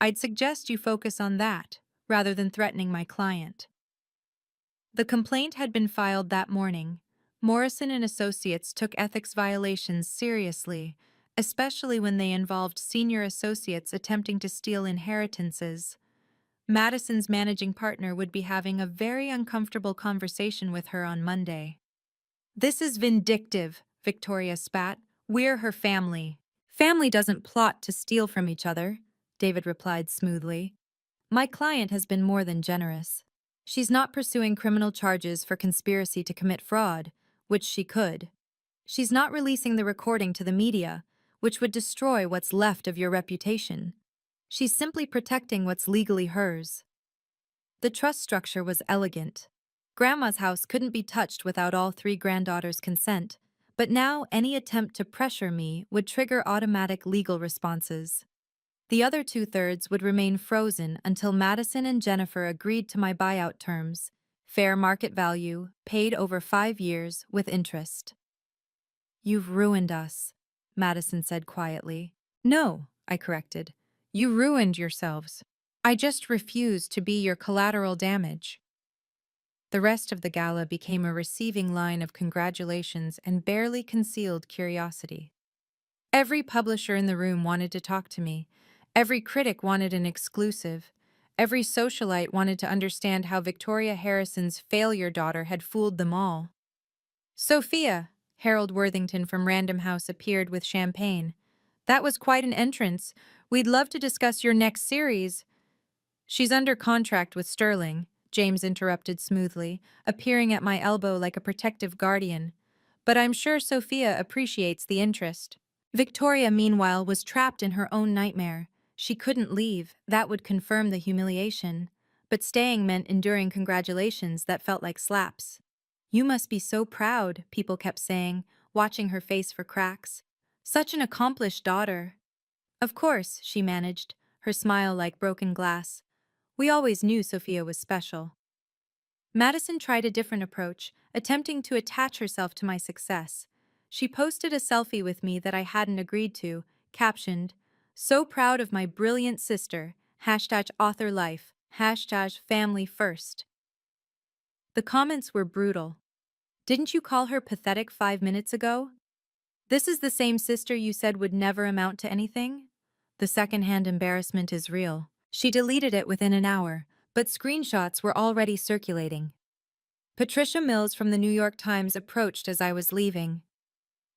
I'd suggest you focus on that, rather than threatening my client. The complaint had been filed that morning. Morrison and Associates took ethics violations seriously, especially when they involved senior associates attempting to steal inheritances. Madison's managing partner would be having a very uncomfortable conversation with her on Monday. This is vindictive, Victoria spat. We're her family. Family doesn't plot to steal from each other, David replied smoothly. My client has been more than generous. She's not pursuing criminal charges for conspiracy to commit fraud, which she could. She's not releasing the recording to the media, which would destroy what's left of your reputation. She's simply protecting what's legally hers. The trust structure was elegant. Grandma's house couldn't be touched without all three granddaughters' consent, but now any attempt to pressure me would trigger automatic legal responses. The other two-thirds would remain frozen until Madison and Jennifer agreed to my buyout terms, fair market value, paid over 5 years, with interest. You've ruined us, Madison said quietly. No, I corrected. You ruined yourselves. I just refuse to be your collateral damage. The rest of the gala became a receiving line of congratulations and barely concealed curiosity. Every publisher in the room wanted to talk to me. Every critic wanted an exclusive. Every socialite wanted to understand how Victoria Harrison's failure daughter had fooled them all. Sophia, Harold Worthington from Random House appeared with champagne. That was quite an entrance. We'd love to discuss your next series. She's under contract with Sterling, James interrupted smoothly, appearing at my elbow like a protective guardian. But I'm sure Sophia appreciates the interest. Victoria, meanwhile, was trapped in her own nightmare. She couldn't leave, that would confirm the humiliation. But staying meant enduring congratulations that felt like slaps. You must be so proud, people kept saying, watching her face for cracks. Such an accomplished daughter. Of course, she managed, her smile like broken glass. We always knew Sophia was special. Madison tried a different approach, attempting to attach herself to my success. She posted a selfie with me that I hadn't agreed to, captioned, "So proud of my brilliant sister, #author life, #family first." The comments were brutal. Didn't you call her pathetic 5 minutes ago? This is the same sister you said would never amount to anything? The secondhand embarrassment is real. She deleted it within an hour, but screenshots were already circulating. Patricia Mills from the New York Times approached as I was leaving.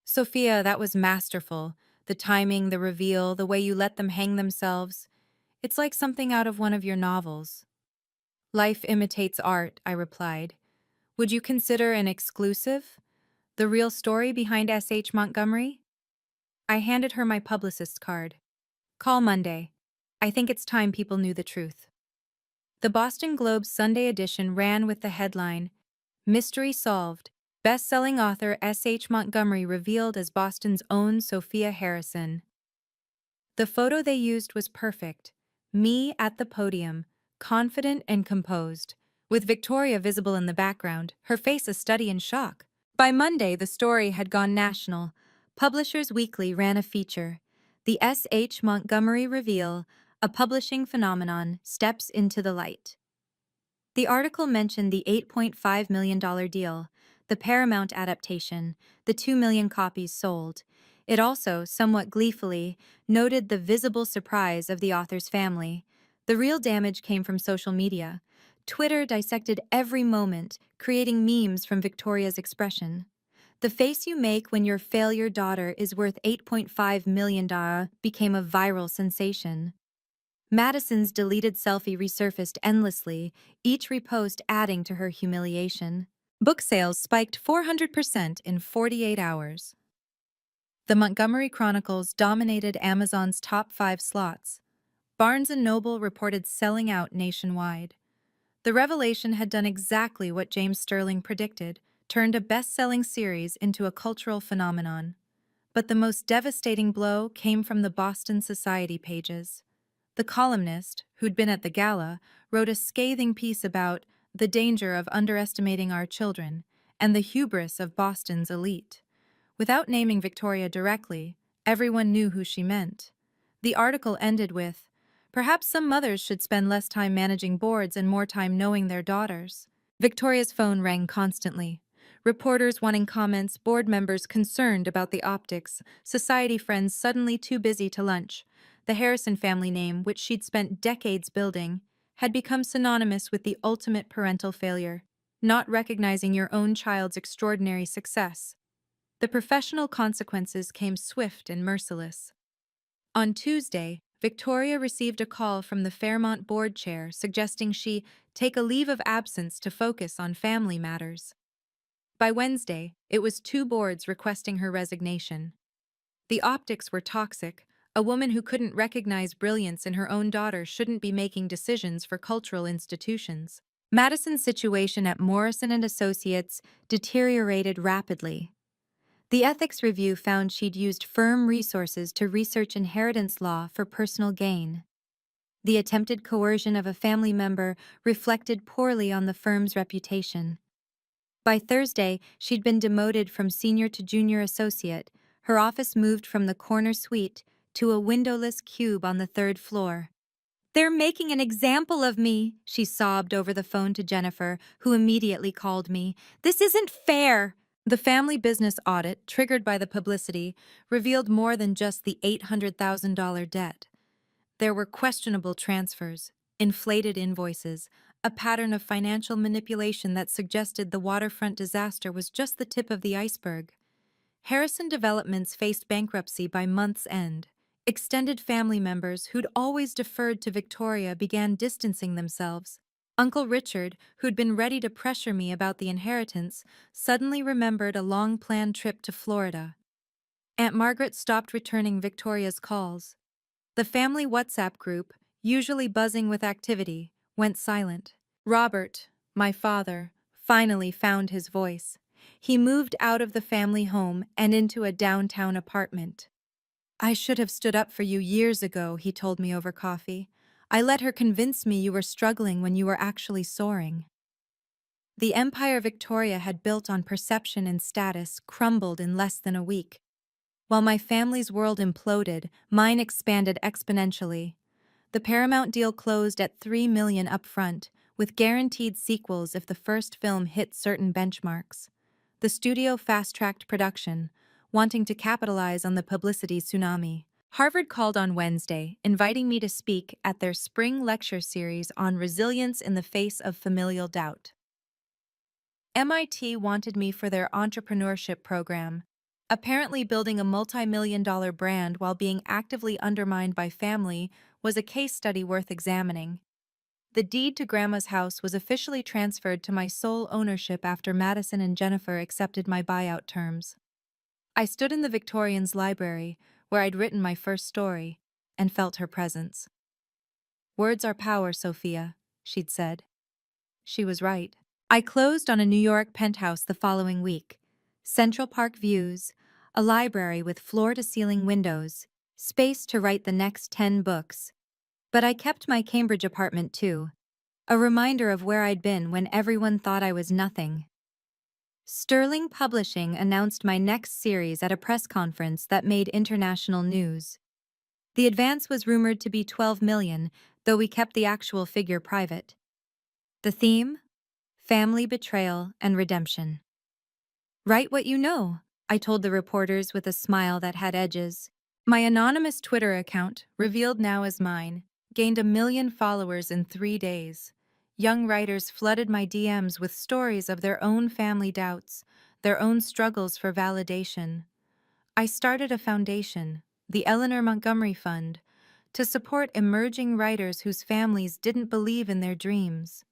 Sophia, that was masterful. The timing, the reveal, the way you let them hang themselves. It's like something out of one of your novels. Life imitates art, I replied. Would you consider an exclusive? The real story behind S.H. Montgomery? I handed her my publicist's card. Call Monday. I think it's time people knew the truth. The Boston Globe's Sunday edition ran with the headline, "Mystery Solved. Best-selling author S.H. Montgomery revealed as Boston's own Sophia Harrison." The photo they used was perfect. Me at the podium, confident and composed, with Victoria visible in the background, her face a study in shock. By Monday, the story had gone national. Publishers Weekly ran a feature, "The S.H. Montgomery Reveal, a Publishing Phenomenon, Steps into the Light." The article mentioned the $8.5 million deal, the Paramount adaptation, the 2 million copies sold. It also, somewhat gleefully, noted the visible surprise of the author's family. The real damage came from social media. Twitter dissected every moment, creating memes from Victoria's expression. The face you make when your failure daughter is worth $8.5 million became a viral sensation. Madison's deleted selfie resurfaced endlessly, each repost adding to her humiliation. Book sales spiked 400% in 48 hours. The Montgomery Chronicles dominated Amazon's top 5 slots. Barnes& Noble reported selling out nationwide. The revelation had done exactly what James Sterling predicted, turned a best-selling series into a cultural phenomenon. But the most devastating blow came from the Boston Society pages. The columnist, who'd been at the Gala, wrote a scathing piece about the danger of underestimating our children and the hubris of Boston's elite. Without naming Victoria directly, everyone knew who she meant. The article ended with, "Perhaps some mothers should spend less time managing boards and more time knowing their daughters." Victoria's phone rang constantly. Reporters wanting comments, board members concerned about the optics, society friends suddenly too busy to lunch. The Harrison family name, which she'd spent decades building, had become synonymous with the ultimate parental failure, not recognizing your own child's extraordinary success. The professional consequences came swift and merciless. On Tuesday, Victoria received a call from the Fairmont board chair suggesting she take a leave of absence to focus on family matters. By Wednesday, it was 2 boards requesting her resignation. The optics were toxic. A woman who couldn't recognize brilliance in her own daughter shouldn't be making decisions for cultural institutions. Madison's situation at Morrison and Associates deteriorated rapidly. The ethics review found she'd used firm resources to research inheritance law for personal gain. The attempted coercion of a family member reflected poorly on the firm's reputation. By Thursday, she'd been demoted from senior to junior associate. Her office moved from the corner suite to a windowless cube on the 3rd floor. "They're making an example of me," she sobbed over the phone to Jennifer, who immediately called me. "This isn't fair." The family business audit, triggered by the publicity, revealed more than just the $800,000 debt. There were questionable transfers, inflated invoices, a pattern of financial manipulation that suggested the waterfront disaster was just the tip of the iceberg. Harrison Developments faced bankruptcy by month's end. Extended family members who'd always deferred to Victoria began distancing themselves. Uncle Richard, who'd been ready to pressure me about the inheritance, suddenly remembered a long-planned trip to Florida. Aunt Margaret stopped returning Victoria's calls. The family WhatsApp group, usually buzzing with activity, went silent. Robert, my father, finally found his voice. He moved out of the family home and into a downtown apartment. "I should have stood up for you years ago," he told me over coffee. "I let her convince me you were struggling when you were actually soaring." The empire Victoria had built on perception and status crumbled in less than a week. While my family's world imploded, mine expanded exponentially. The Paramount deal closed at $3 million upfront, with guaranteed sequels if the first film hit certain benchmarks. The studio fast-tracked production, wanting to capitalize on the publicity tsunami. Harvard called on Wednesday, inviting me to speak at their spring lecture series on resilience in the face of familial doubt. MIT wanted me for their entrepreneurship program. Apparently, building a multi-million-dollar brand while being actively undermined by family was a case study worth examining. The deed to Grandma's house was officially transferred to my sole ownership after Madison and Jennifer accepted my buyout terms. I stood in the Victorians' library, where I'd written my first story, and felt her presence. "Words are power, Sophia," she'd said. She was right. I closed on a New York penthouse the following week. Central Park views, a library with floor-to-ceiling windows, space to write the next 10 books. But I kept my Cambridge apartment too, a reminder of where I'd been when everyone thought I was nothing. Sterling Publishing announced my next series at a press conference that made international news. The advance was rumored to be $12 million, though we kept the actual figure private. The theme? Family betrayal and redemption. "Write what you know," I told the reporters with a smile that had edges. My anonymous Twitter account, revealed now as mine, gained 1 million followers in 3 days. Young writers flooded my DMs with stories of their own family doubts, their own struggles for validation. I started a foundation, the Eleanor Montgomery Fund, to support emerging writers whose families didn't believe in their dreams.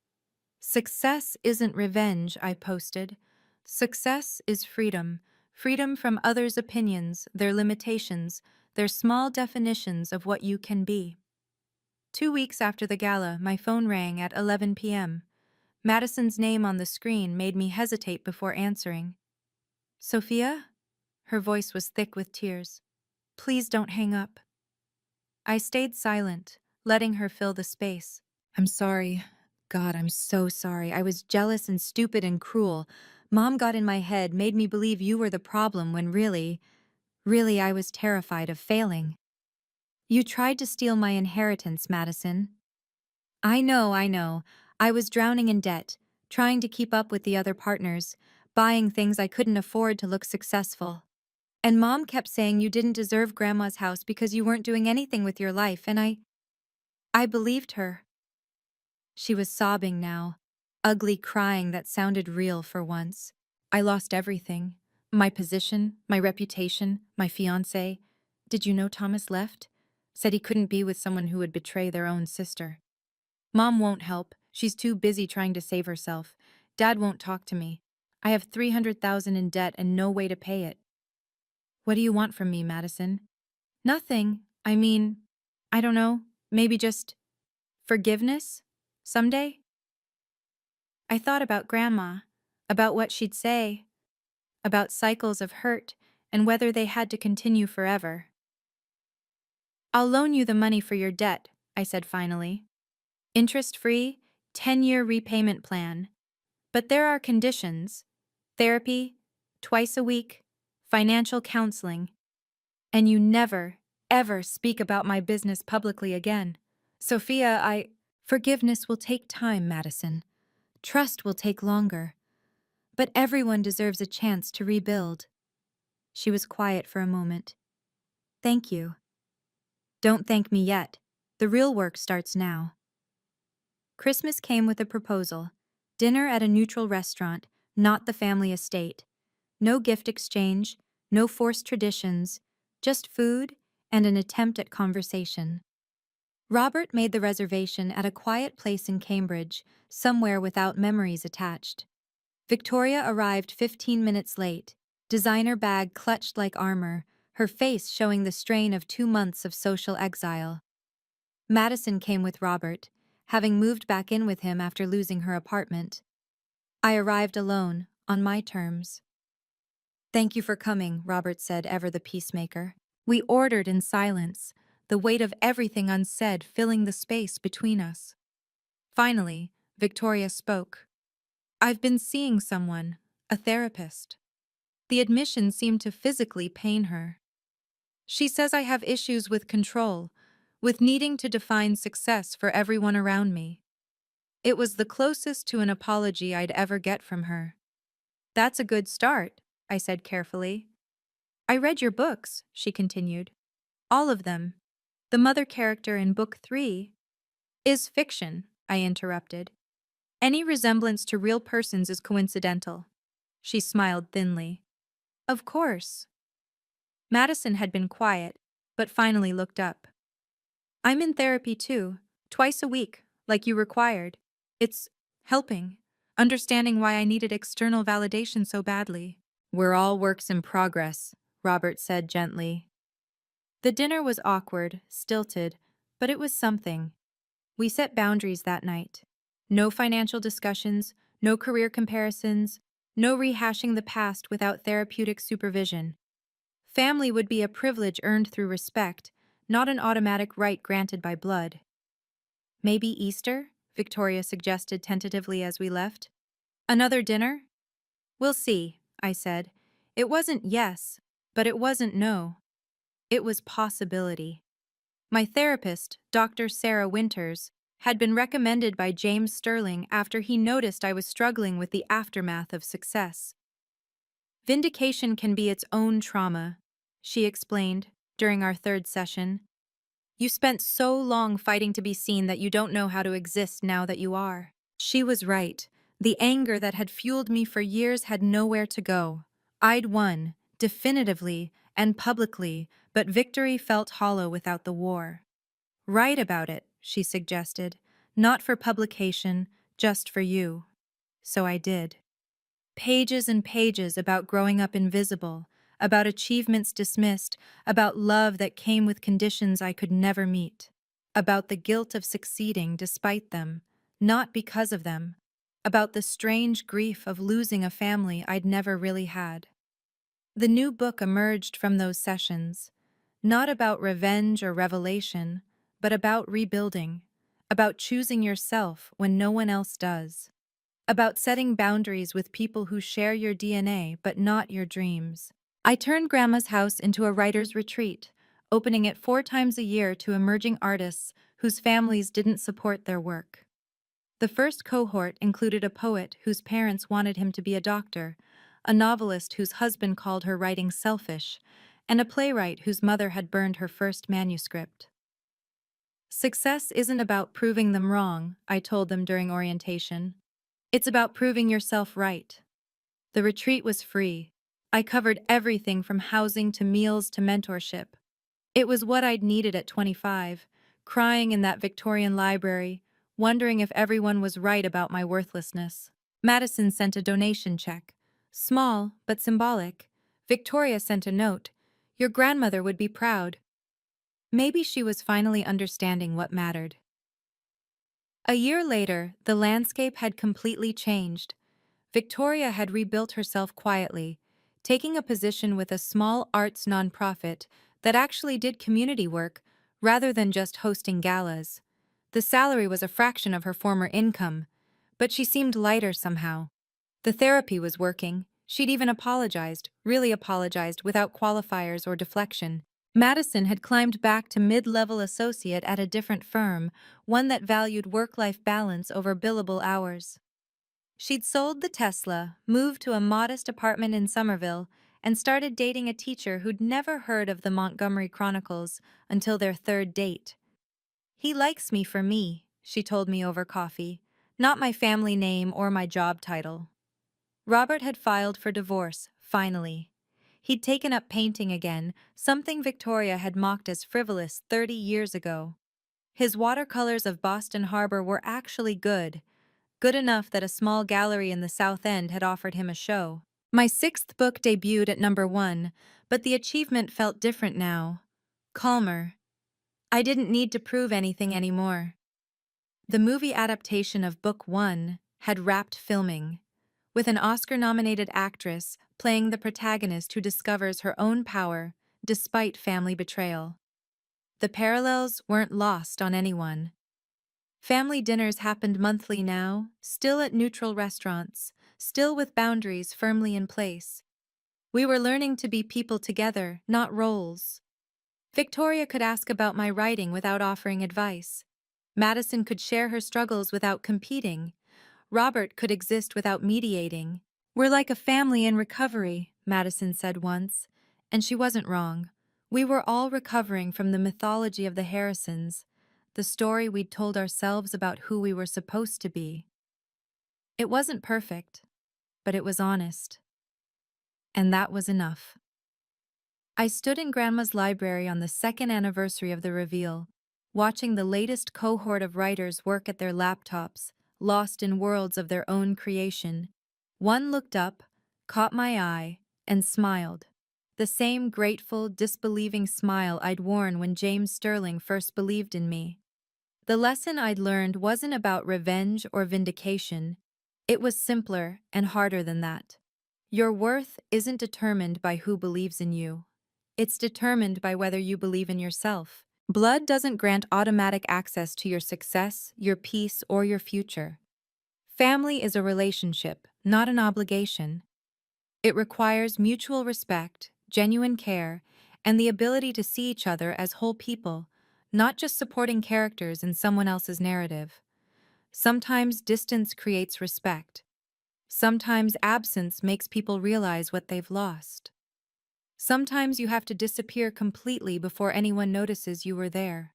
Success isn't revenge, I posted. Success is freedom. Freedom from others' opinions, their limitations, their small definitions of what you can be. 2 weeks after the gala, my phone rang at 11 p.m. Madison's name on the screen made me hesitate before answering. Sophia? Her voice was thick with tears. Please don't hang up. I stayed silent, letting her fill the space. I'm sorry. God, I'm so sorry. I was jealous and stupid and cruel. Mom got in my head, made me believe you were the problem when really I was terrified of failing. You tried to steal my inheritance, Madison. I know. I was drowning in debt, trying to keep up with the other partners, buying things I couldn't afford to look successful. And Mom kept saying you didn't deserve Grandma's house because you weren't doing anything with your life, and I believed her. She was sobbing now, ugly crying that sounded real for once. I lost everything. My position, my reputation, my fiancé. Did you know Thomas left? Said he couldn't be with someone who would betray their own sister. Mom won't help. She's too busy trying to save herself. Dad won't talk to me. I have $300,000 in debt and no way to pay it. What do you want from me, Madison? Nothing. I mean, I don't know. Maybe just forgiveness? Someday? I thought about Grandma, about what she'd say, about cycles of hurt and whether they had to continue forever. I'll loan you the money for your debt, I said finally. Interest-free, 10-year repayment plan. But there are conditions. Therapy, twice a week, financial counseling. And you never, ever speak about my business publicly again. Sophia, Forgiveness will take time, Madison. Trust will take longer. But everyone deserves a chance to rebuild. She was quiet for a moment. Thank you. Don't thank me yet. The real work starts now. Christmas came with a proposal. Dinner at a neutral restaurant, not the family estate. No gift exchange, no forced traditions, just food and an attempt at conversation. Robert made the reservation at a quiet place in Cambridge, somewhere without memories attached. Victoria arrived 15 minutes late, designer bag clutched like armor, her face showing the strain of 2 months of social exile. Madison came with Robert, having moved back in with him after losing her apartment. I arrived alone, on my terms. Thank you for coming, Robert said, ever the peacemaker. We ordered in silence, the weight of everything unsaid filling the space between us. Finally, Victoria spoke. I've been seeing someone, a therapist. The admission seemed to physically pain her. She says I have issues with control, with needing to define success for everyone around me. It was the closest to an apology I'd ever get from her. That's a good start, I said carefully. I read your books, she continued. All of them. The mother character in book 3 is fiction, I interrupted. Any resemblance to real persons is coincidental. She smiled thinly. Of course. Madison had been quiet, but finally looked up. I'm in therapy too, twice a week, like you required. It's helping, understanding why I needed external validation so badly. We're all works in progress, Robert said gently. The dinner was awkward, stilted, but it was something. We set boundaries that night. No financial discussions, no career comparisons, no rehashing the past without therapeutic supervision. Family would be a privilege earned through respect, not an automatic right granted by blood. Maybe Easter? Victoria suggested tentatively as we left. Another dinner? We'll see, I said. It wasn't yes, but it wasn't no. It was possibility. My therapist, Dr. Sarah Winters, had been recommended by James Sterling after he noticed I was struggling with the aftermath of success. Vindication can be its own trauma, she explained during our third session. You spent so long fighting to be seen that you don't know how to exist now that you are. She was right. The anger that had fueled me for years had nowhere to go. I'd won, definitively and publicly, but victory felt hollow without the war. Write about it, she suggested. Not for publication, just for you. So I did. Pages and pages about growing up invisible, about achievements dismissed, about love that came with conditions I could never meet, about the guilt of succeeding despite them, not because of them, about the strange grief of losing a family I'd never really had. The new book emerged from those sessions, not about revenge or revelation, but about rebuilding, about choosing yourself when no one else does, about setting boundaries with people who share your DNA but not your dreams. I turned Grandma's house into a writer's retreat, opening it 4 times a year to emerging artists whose families didn't support their work. The first cohort included a poet whose parents wanted him to be a doctor, a novelist whose husband called her writing selfish, and a playwright whose mother had burned her first manuscript. Success isn't about proving them wrong, I told them during orientation. It's about proving yourself right. The retreat was free. I covered everything from housing to meals to mentorship. It was what I'd needed at 25, crying in that Victorian library, wondering if everyone was right about my worthlessness. Madison sent a donation check. Small, but symbolic. Victoria sent a note. Your grandmother would be proud. Maybe she was finally understanding what mattered. A year later, the landscape had completely changed. Victoria had rebuilt herself quietly, taking a position with a small arts nonprofit that actually did community work rather than just hosting galas. The salary was a fraction of her former income, but she seemed lighter somehow. The therapy was working. She'd even apologized, really apologized, without qualifiers or deflection. Madison had climbed back to mid-level associate at a different firm, one that valued work-life balance over billable hours. She'd sold the Tesla, moved to a modest apartment in Somerville, and started dating a teacher who'd never heard of the Montgomery Chronicles until their third date. He likes me for me, she told me over coffee, not my family name or my job title. Robert had filed for divorce, finally. He'd taken up painting again, something Victoria had mocked as frivolous 30 years ago. His watercolors of Boston Harbor were actually good enough that a small gallery in the South End had offered him a show. My 6th book debuted at #1, but the achievement felt different now. Calmer. I didn't need to prove anything anymore. The movie adaptation of Book 1 had wrapped filming, with an Oscar-nominated actress playing the protagonist who discovers her own power despite family betrayal. The parallels weren't lost on anyone. Family dinners happened monthly now, still at neutral restaurants, still with boundaries firmly in place. We were learning to be people together, not roles. Victoria could ask about my writing without offering advice. Madison could share her struggles without competing. Robert could exist without mediating. We're like a family in recovery, Madison said once, and she wasn't wrong. We were all recovering from the mythology of the Harrisons, the story we'd told ourselves about who we were supposed to be. It wasn't perfect, but it was honest. And that was enough. I stood in Grandma's library on the 2nd anniversary of the reveal, watching the latest cohort of writers work at their laptops, lost in worlds of their own creation. One looked up, caught my eye, and smiled. The same grateful, disbelieving smile I'd worn when James Sterling first believed in me. The lesson I'd learned wasn't about revenge or vindication. It was simpler and harder than that. Your worth isn't determined by who believes in you. It's determined by whether you believe in yourself. Blood doesn't grant automatic access to your success, your peace, or your future. Family is a relationship, not an obligation. It requires mutual respect, genuine care, and the ability to see each other as whole people, not just supporting characters in someone else's narrative. Sometimes distance creates respect. Sometimes absence makes people realize what they've lost. Sometimes you have to disappear completely before anyone notices you were there.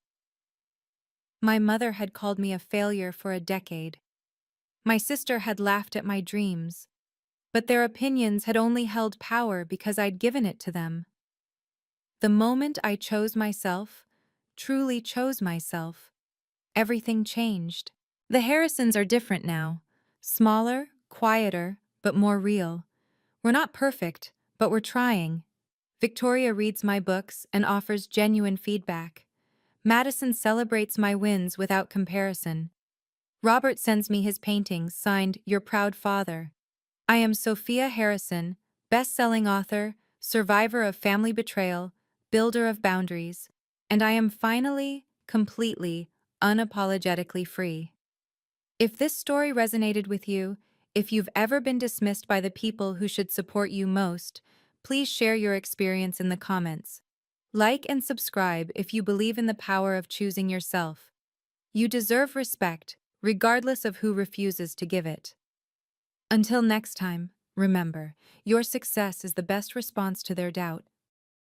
My mother had called me a failure for a decade. My sister had laughed at my dreams, but their opinions had only held power because I'd given it to them. The moment I chose myself, truly chose myself, everything changed. The Harrisons are different now. Smaller, quieter, but more real. We're not perfect, but we're trying. Victoria reads my books and offers genuine feedback. Madison celebrates my wins without comparison. Robert sends me his paintings signed Your Proud Father. I am Sophia Harrison, best-selling author, survivor of family betrayal, builder of boundaries, and I am finally, completely, unapologetically free. If this story resonated with you, if you've ever been dismissed by the people who should support you most, please share your experience in the comments. Like and subscribe if you believe in the power of choosing yourself. You deserve respect, regardless of who refuses to give it. Until next time, remember, your success is the best response to their doubt.